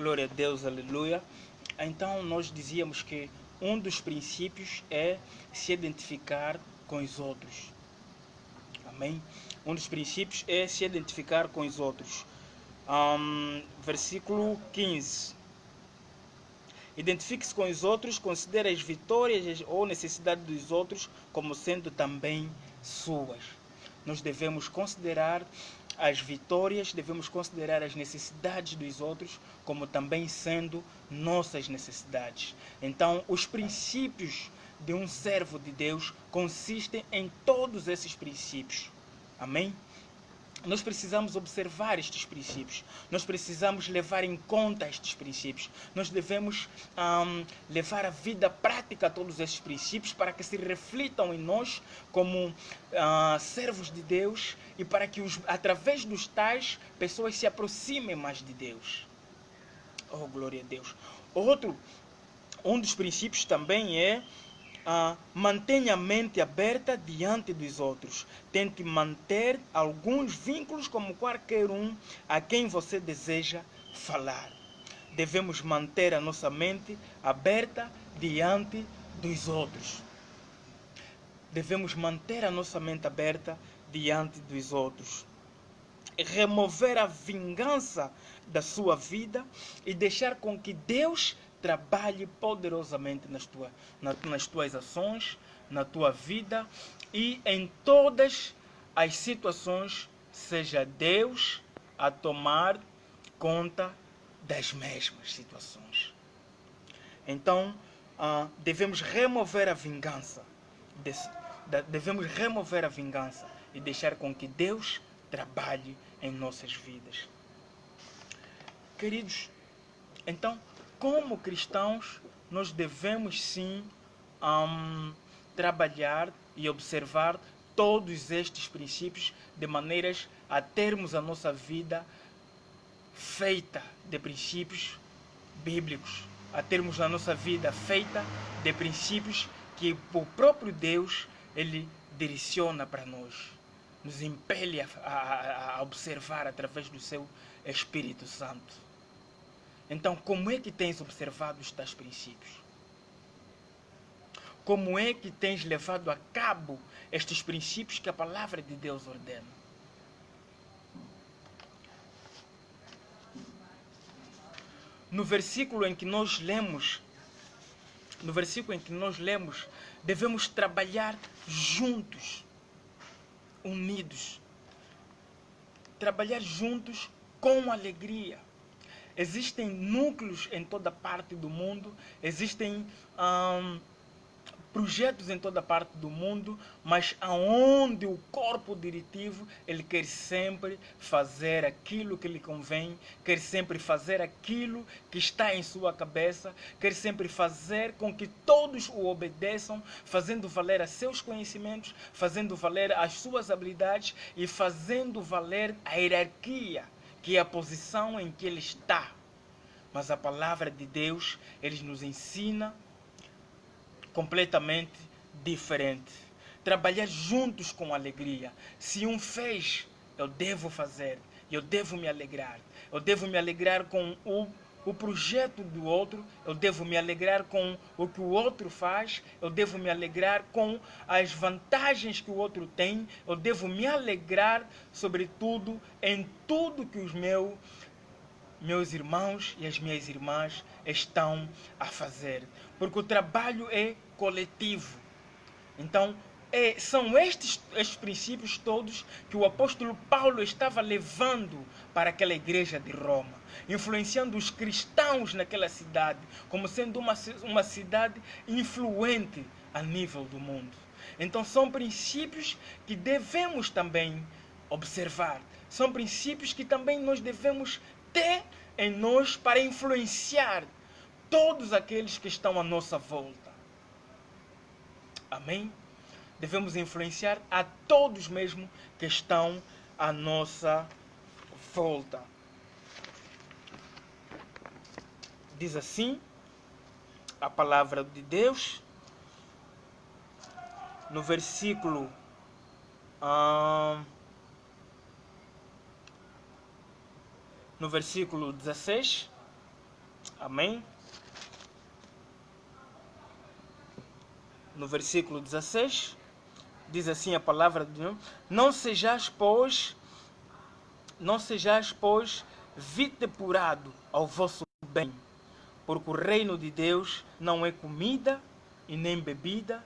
Glória a Deus, aleluia. Então nós dizíamos que um dos princípios é se identificar com os outros. Amém? Um dos princípios é se identificar com os outros. Versículo 15. Identifique-se com os outros, considere as vitórias ou necessidades dos outros como sendo também suas. Nós devemos considerar as vitórias, devemos considerar as necessidades dos outros como também sendo nossas necessidades. Então, os princípios de um servo de Deus consistem em todos esses princípios. Amém? Nós precisamos observar estes princípios, nós precisamos levar em conta estes princípios, nós devemos levar a vida prática a todos estes princípios para que se reflitam em nós como servos de Deus e para que através dos tais pessoas se aproximem mais de Deus. Oh, glória a Deus. Um dos princípios também é mantenha a mente aberta diante dos outros. Tente manter alguns vínculos como qualquer um a quem você deseja falar. Devemos manter a nossa mente aberta diante dos outros. Devemos manter a nossa mente aberta diante dos outros. Remover a vingança da sua vida e deixar com que Deus trabalhe poderosamente nas tuas ações, na tua vida e em todas as situações, seja Deus a tomar conta das mesmas situações. Então, devemos remover a vingança. Devemos remover a vingança e deixar com que Deus trabalhe em nossas vidas. Queridos, então, como cristãos, nós devemos sim trabalhar e observar todos estes princípios de maneiras a termos a nossa vida feita de princípios bíblicos, a termos a nossa vida feita de princípios que o próprio Deus ele direciona para nós, nos impele a observar através do seu Espírito Santo. Então, como é que tens observado os tais princípios? Como é que tens levado a cabo estes princípios que a palavra de Deus ordena? No versículo em que nós lemos, devemos trabalhar juntos, unidos. Trabalhar juntos com alegria. Existem núcleos em toda parte do mundo, existem projetos em toda parte do mundo, mas aonde o corpo diretivo ele quer sempre fazer aquilo que lhe convém, quer sempre fazer aquilo que está em sua cabeça, quer sempre fazer com que todos o obedeçam, fazendo valer os seus conhecimentos, fazendo valer as suas habilidades e fazendo valer a hierarquia, que é a posição em que ele está. Mas a palavra de Deus, ele nos ensina completamente diferente. Trabalhar juntos com alegria. Se um fez, eu devo fazer. Eu devo me alegrar. Eu devo me alegrar com o projeto do outro. Eu devo me alegrar com o que o outro faz. Eu devo me alegrar com as vantagens que o outro tem. Eu devo me alegrar, sobretudo, em tudo que os meus irmãos e as minhas irmãs estão a fazer. Porque o trabalho é coletivo. Então, são estes princípios todos que o apóstolo Paulo estava levando para aquela igreja de Roma, influenciando os cristãos naquela cidade, como sendo uma cidade influente a nível do mundo. Então, são princípios que devemos também observar. São princípios que também nós devemos ter em nós para influenciar todos aqueles que estão à nossa volta. Amém? Devemos influenciar a todos mesmo que estão à nossa volta. Diz assim a palavra de Deus no versículo 16. Amém? No versículo 16, diz assim a palavra de Deus: não sejais, pois, vitepurado ao vosso bem, porque o reino de Deus não é comida e nem bebida,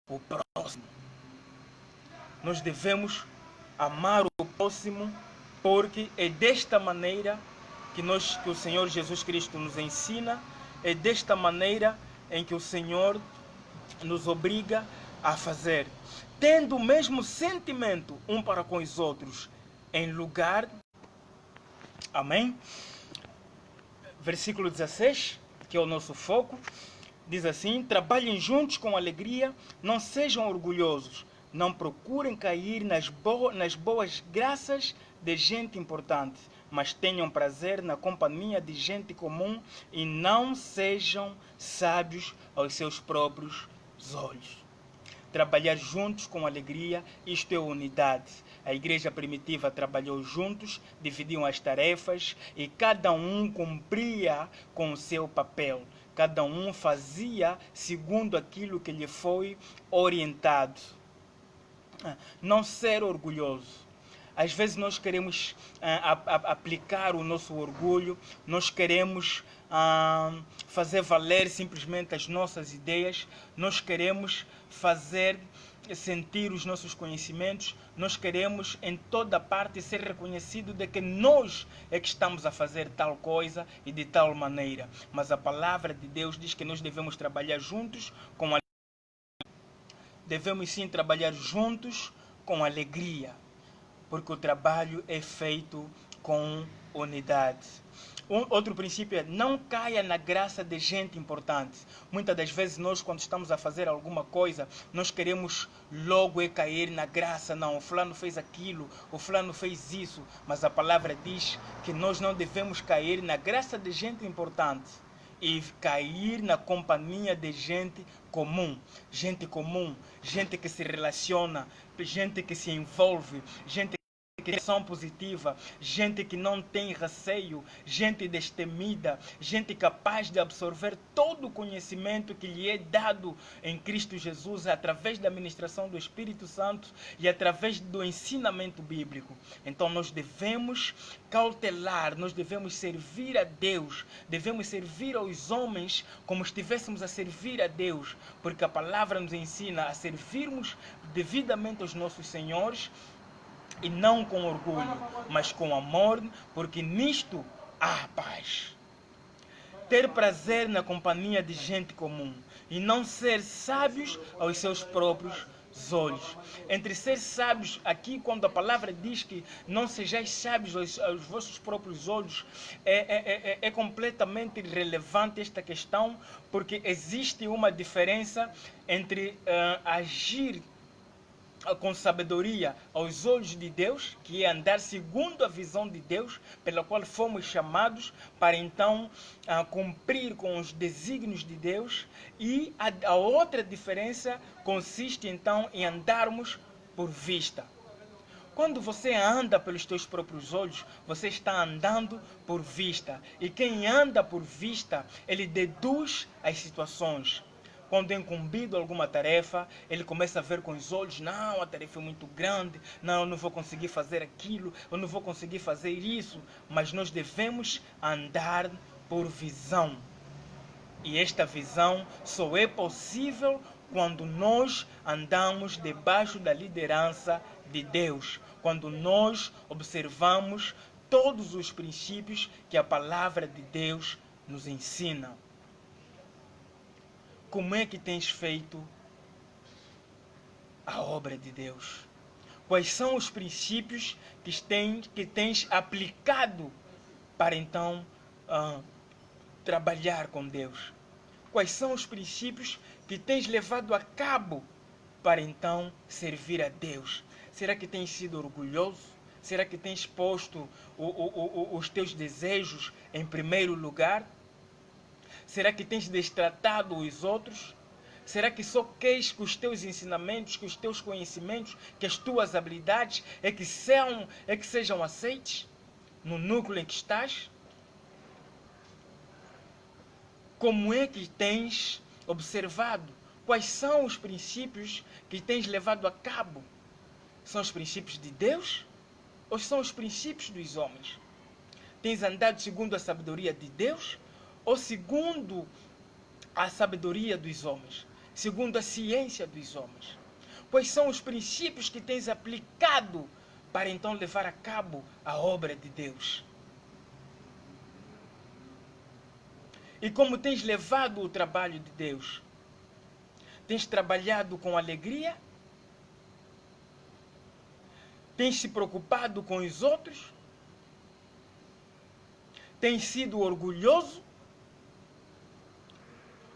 o próximo. Nós devemos amar o próximo, porque é desta maneira que o Senhor Jesus Cristo nos ensina, é desta maneira em que o Senhor nos obriga a fazer, tendo o mesmo sentimento um para com os outros, em lugar... Amém? Versículo 16, que é o nosso foco, diz assim: trabalhem juntos com alegria, não sejam orgulhosos, não procurem cair nas boas graças de gente importante, mas tenham prazer na companhia de gente comum e não sejam sábios aos seus próprios olhos. Trabalhar juntos com alegria, isto é unidade. A igreja primitiva trabalhou juntos, dividiam as tarefas e cada um cumpria com o seu papel. Cada um fazia segundo aquilo que lhe foi orientado. Não ser orgulhoso. Às vezes nós queremos aplicar o nosso orgulho, nós queremos fazer valer simplesmente as nossas ideias, nós queremos fazer sentir os nossos conhecimentos, nós queremos em toda parte ser reconhecido de que nós é que estamos a fazer tal coisa e de tal maneira. Mas a palavra de Deus diz que nós devemos trabalhar juntos com devemos sim trabalhar juntos com alegria, porque o trabalho é feito com unidade. Outro princípio é: não caia na graça de gente importante. Muitas das vezes nós, quando estamos a fazer alguma coisa, nós queremos logo cair na graça. Não, o fulano fez aquilo, o fulano fez isso. Mas a palavra diz que nós não devemos cair na graça de gente importante e cair na companhia de gente comum, gente que se relaciona, gente que se envolve, gente que tem ação positiva, gente que não tem receio, gente destemida, gente capaz de absorver todo o conhecimento que lhe é dado em Cristo Jesus através da ministração do Espírito Santo e através do ensinamento bíblico. Então nós devemos cautelar, nós devemos servir a Deus, devemos servir aos homens como estivéssemos a servir a Deus, porque a palavra nos ensina a servirmos devidamente aos nossos senhores, e não com orgulho, mas com amor, porque nisto há paz. Ter prazer na companhia de gente comum e não ser sábios aos seus próprios olhos. Entre ser sábios, aqui quando a palavra diz que não sejais sábios aos vossos próprios olhos, é completamente irrelevante esta questão, porque existe uma diferença entre agir com sabedoria aos olhos de Deus, que é andar segundo a visão de Deus, pela qual fomos chamados para então cumprir com os desígnios de Deus, e a outra diferença consiste então em andarmos por vista. Quando você anda pelos teus próprios olhos, você está andando por vista, e quem anda por vista, ele deduz as situações. Quando é incumbido alguma tarefa, ele começa a ver com os olhos: não, a tarefa é muito grande, não, eu não vou conseguir fazer aquilo, eu não vou conseguir fazer isso. Mas nós devemos andar por visão. E esta visão só é possível quando nós andamos debaixo da liderança de Deus, quando nós observamos todos os princípios que a palavra de Deus nos ensina. Como é que tens feito a obra de Deus? Quais são os princípios que tens aplicado para então trabalhar com Deus? Quais são os princípios que tens levado a cabo para então servir a Deus? Será que tens sido orgulhoso? Será que tens posto os teus desejos em primeiro lugar? Será que tens destratado os outros? Será que só queres que os teus ensinamentos, que os teus conhecimentos, que as tuas habilidades é que sejam aceites no núcleo em que estás? Como é que tens observado? Quais são os princípios que tens levado a cabo? São os princípios de Deus ou são os princípios dos homens? Tens andado segundo a sabedoria de Deus ou segundo a sabedoria dos homens? Segundo a ciência dos homens? Quais são os princípios que tens aplicado para então levar a cabo a obra de Deus? E como tens levado o trabalho de Deus? Tens trabalhado com alegria? Tens se preocupado com os outros? Tens sido orgulhoso?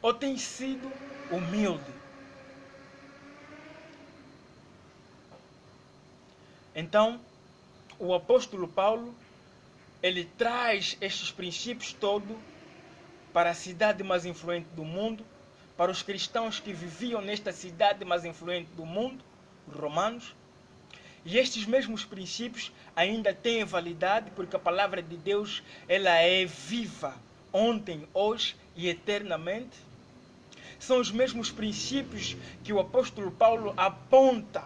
Ou tens sido humilde? Então, o apóstolo Paulo, ele traz estes princípios todos para a cidade mais influente do mundo, para os cristãos que viviam nesta cidade mais influente do mundo, os romanos. E estes mesmos princípios ainda têm validade, porque a palavra de Deus, ela é viva, ontem, hoje e eternamente. São os mesmos princípios que o apóstolo Paulo aponta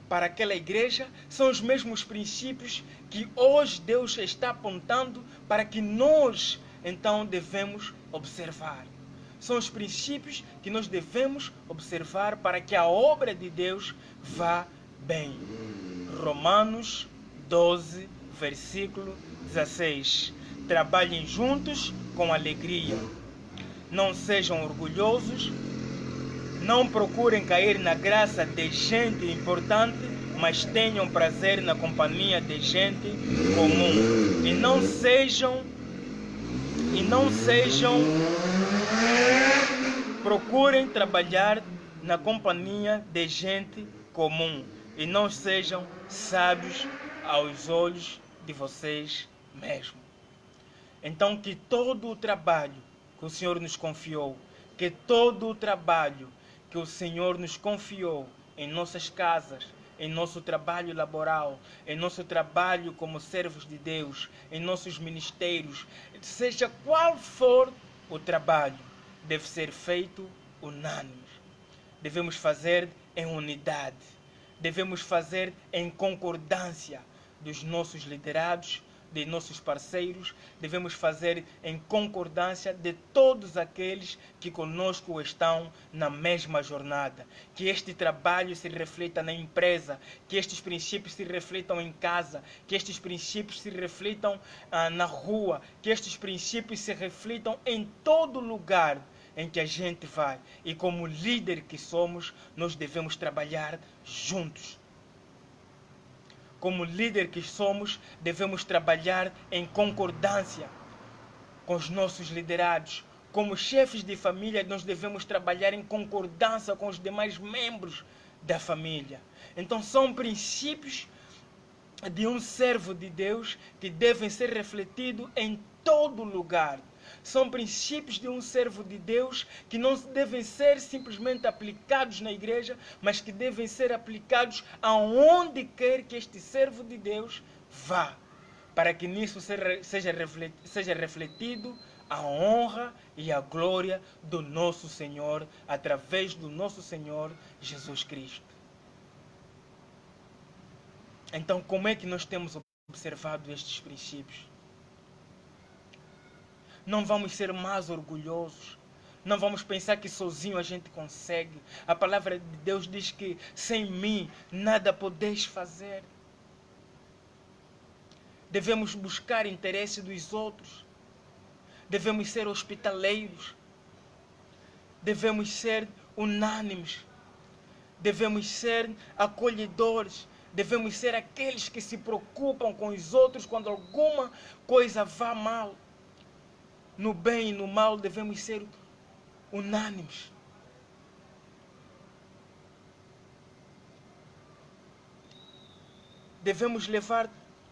para aquela igreja, são os mesmos princípios que hoje Deus está apontando para que nós, então, devemos observar. São os princípios que nós devemos observar para que a obra de Deus vá bem. Romanos 12, versículo 16. Trabalhem juntos com alegria. Não sejam orgulhosos. Não procurem cair na graça de gente importante, mas tenham prazer na companhia de gente comum. E não sejam procurem trabalhar na companhia de gente comum. E não sejam sábios aos olhos de vocês mesmos. Então, que todo o trabalho que o Senhor nos confiou, que todo o trabalho que o Senhor nos confiou em nossas casas, em nosso trabalho laboral, em nosso trabalho como servos de Deus, em nossos ministérios, seja qual for o trabalho, deve ser feito unânime. Devemos fazer em unidade. Devemos fazer em concordância dos nossos liderados, de nossos parceiros. Devemos fazer em concordância de todos aqueles que conosco estão na mesma jornada. Que este trabalho se reflita na empresa, que estes princípios se reflitam em casa, que estes princípios se reflitam na rua, que estes princípios se reflitam em todo lugar em que a gente vai. E como líder que somos, nós devemos trabalhar juntos. Como líder que somos, devemos trabalhar em concordância com os nossos liderados. Como chefes de família, nós devemos trabalhar em concordância com os demais membros da família. Então são princípios de um servo de Deus que devem ser refletidos em todo lugar. São princípios de um servo de Deus que não devem ser simplesmente aplicados na igreja, mas que devem ser aplicados aonde quer que este servo de Deus vá, para que nisso seja refletido a honra e a glória do nosso Senhor, através do nosso Senhor Jesus Cristo. Então, como é que nós temos observado estes princípios? Não vamos ser mais orgulhosos. Não vamos pensar que sozinho a gente consegue. A palavra de Deus diz que sem mim nada podeis fazer. Devemos buscar interesse dos outros. Devemos ser hospitaleiros. Devemos ser unânimes. Devemos ser acolhedores. Devemos ser aqueles que se preocupam com os outros quando alguma coisa vá mal. No bem e no mal devemos ser unânimes. Devemos levar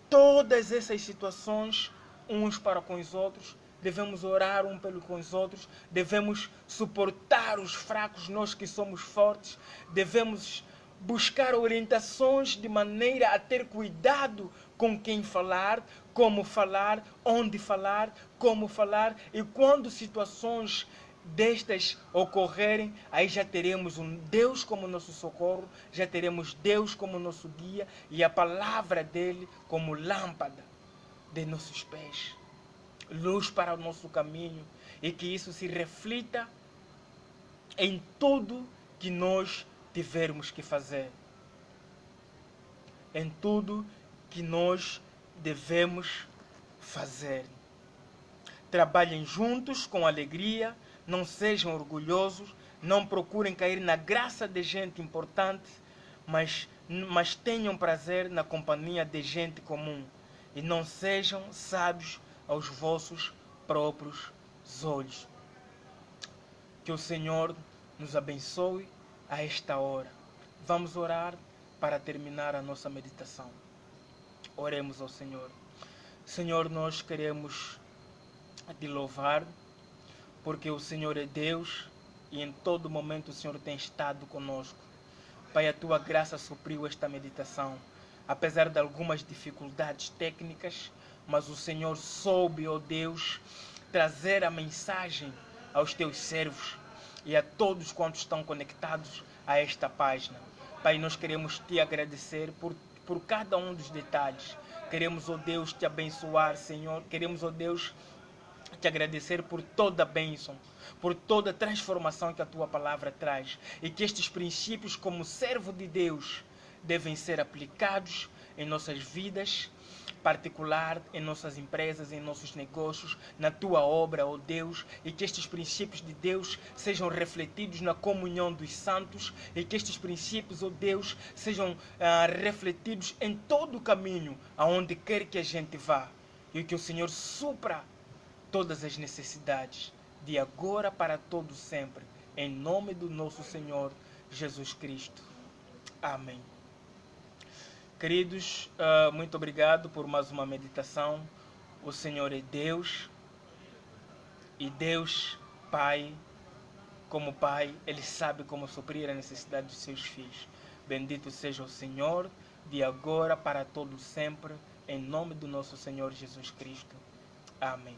todas essas situações uns para com os outros devemos orar um pelos com os outros, devemos suportar os fracos, nós que somos fortes, devemos buscar orientações de maneira a ter cuidado com quem falar, como falar, onde falar, como falar, e quando situações destas ocorrerem, aí já teremos um Deus como nosso socorro, já teremos Deus como nosso guia e a palavra dele como lâmpada de nossos pés, luz para o nosso caminho, e que isso se reflita em tudo que nós tivermos que fazer, em tudo que nós devemos fazer. Trabalhem juntos com alegria, não sejam orgulhosos, não procurem cair na graça de gente importante, mas tenham prazer na companhia de gente comum, e não sejam sábios aos vossos próprios olhos. Que o Senhor nos abençoe a esta hora. Vamos orar para terminar a nossa meditação. Oremos ao Senhor. Senhor, nós queremos te louvar, porque o Senhor é Deus e em todo momento o Senhor tem estado conosco. Pai, a tua graça supriu esta meditação, apesar de algumas dificuldades técnicas, mas o Senhor soube, ó Deus, trazer a mensagem aos teus servos e a todos quantos estão conectados a esta página. Pai, nós queremos te agradecer por cada um dos detalhes. Queremos, ó Deus, te abençoar, Senhor. Queremos, ó Deus, te agradecer por toda a bênção, por toda a transformação que a tua palavra traz, e que estes princípios, como servo de Deus, devem ser aplicados em nossas vidas, particular, em nossas empresas, em nossos negócios, na tua obra, ó Deus, e que estes princípios de Deus sejam refletidos na comunhão dos santos, e que estes princípios, ó Deus, sejam refletidos em todo o caminho, aonde quer que a gente vá, e que o Senhor supra todas as necessidades, de agora para todo sempre, em nome do nosso Senhor Jesus Cristo. Amém. Queridos, muito obrigado por mais uma meditação. O Senhor é Deus, e Deus, Pai, como Pai, Ele sabe como suprir a necessidade dos seus filhos. Bendito seja o Senhor, de agora para todo sempre, em nome do nosso Senhor Jesus Cristo. Amém.